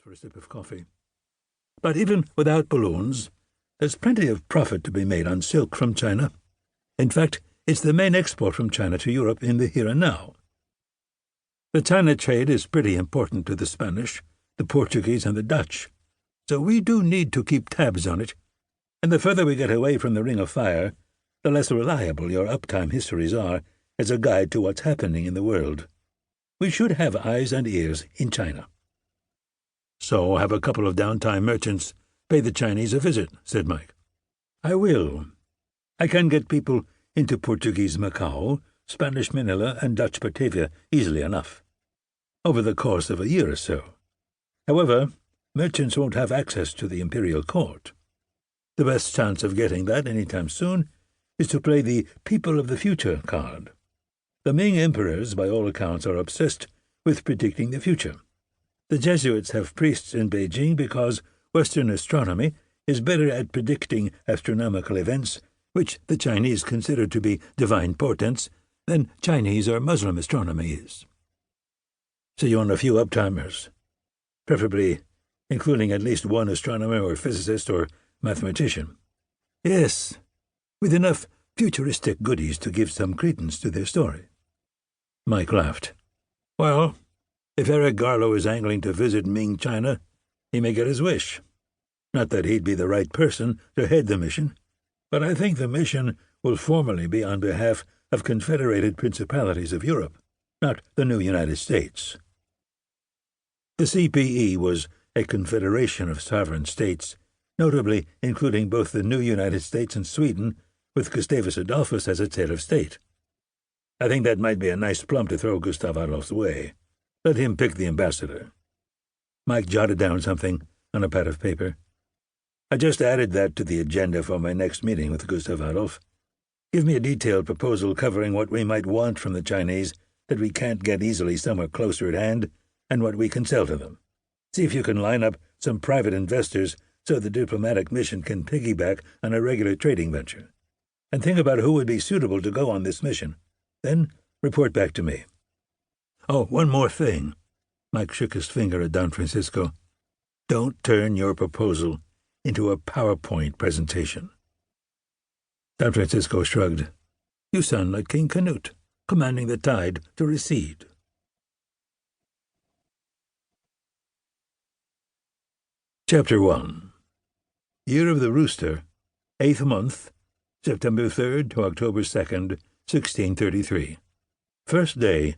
for a sip of coffee. But even without balloons, there's plenty of profit to be made on silk from China. In fact, it's the main export from China to Europe in the here and now. The China trade is pretty important to the Spanish, the Portuguese, and the Dutch, so we do need to keep tabs on it, and the further we get away from the Ring of Fire, the less reliable your uptime histories are as a guide to what's happening in the world. We should have eyes and ears in China. So have a couple of downtime merchants pay the Chinese a visit, said Mike. I will. I can get people into Portuguese Macau, Spanish Manila, and Dutch Batavia easily enough, over the course of a year or so. However, merchants won't have access to the imperial court. The best chance of getting that any time soon is to play the People of the Future card. The Ming emperors, by all accounts, are obsessed with predicting the future. The Jesuits have priests in Beijing because Western astronomy is better at predicting astronomical events, which the Chinese consider to be divine portents, than Chinese or Muslim astronomy is. So you want a few uptimers, preferably including at least one astronomer or physicist or mathematician. Yes, with enough futuristic goodies to give some credence to their story. Mike laughed. Well, if Eric Garlow is angling to visit Ming China, he may get his wish. Not that he'd be the right person to head the mission, but I think the mission will formally be on behalf of Confederated Principalities of Europe, not the new United States. The CPE was a confederation of sovereign states, notably including both the new United States and Sweden, with Gustavus Adolphus as its head of state. I think that might be a nice plum to throw Gustav Adolph's way. Let him pick the ambassador. Mike jotted down something on a pad of paper. I just added that to the agenda for my next meeting with Gustav Adolf. Give me a detailed proposal covering what we might want from the Chinese that we can't get easily somewhere closer at hand, and what we can sell to them. See if you can line up some private investors so the diplomatic mission can piggyback on a regular trading venture. And think about who would be suitable to go on this mission. Then report back to me. Oh, one more thing. Mike shook his finger at Don Francisco. Don't turn your proposal into a PowerPoint presentation. Don Francisco shrugged. You sound like King Canute, commanding the tide to recede. Chapter 1. Year of the Rooster, 8th month, September 3rd to October 2nd, 1633. First day,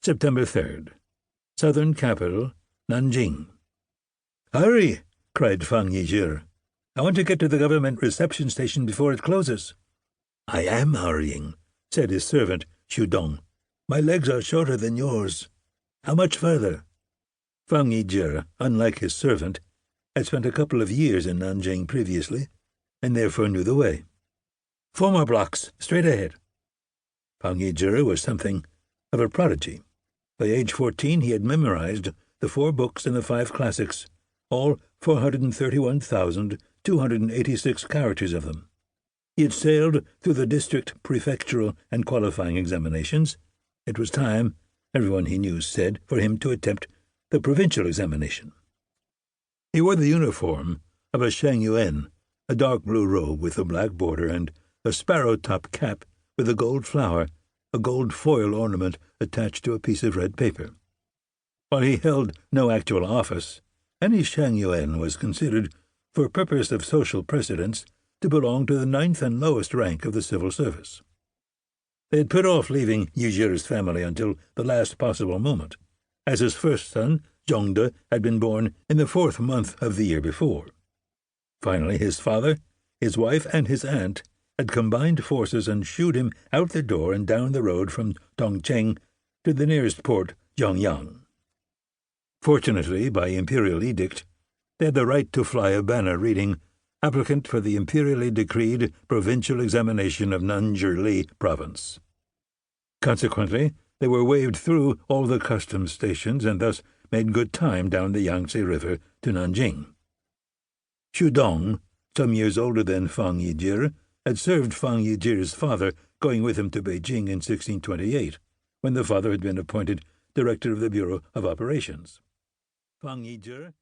September 3rd. Southern capital, Nanjing. Hurry! Cried Fang Yizhi. I want to get to the government reception station before it closes. I am hurrying, said his servant, Xudong. My legs are shorter than yours. How much further? Fang Yizhi, unlike his servant, had spent a couple of years in Nanjing previously, and therefore knew the way. 4 more blocks, straight ahead. Fang Yizhi was something of a prodigy. By age 14 he had memorized the 4 books and the 5 classics, all 431,286 characters of them. He had sailed through the district, prefectural, and qualifying examinations. It was time, everyone he knew said, for him to attempt the provincial examination. He wore the uniform of a Shang Yuan, a dark blue robe with a black border and a sparrow-top cap with a gold flower, a gold foil ornament attached to a piece of red paper. While he held no actual office, any Shang Yuan was considered, for purpose of social precedence, to belong to the 9th and lowest rank of the civil service. They had put off leaving Yuzhi's family until the last possible moment, as his first son, Zhongde, had been born in the 4th month of the year before. Finally, his father, his wife, and his aunt had combined forces and shooed him out the door and down the road from Dongcheng to the nearest port, Zhongyang. Fortunately, by imperial edict, they had the right to fly a banner reading, "Applicant for the imperially decreed provincial examination of Nanjili province." Consequently, they were waved through all the customs stations and thus made good time down the Yangtze River to Nanjing. Xudong, some years older than Fang Yizhi, had served Fang Yizhi's father, going with him to Beijing in 1628, when the father had been appointed director of the Bureau of Operations. Fang Yizhi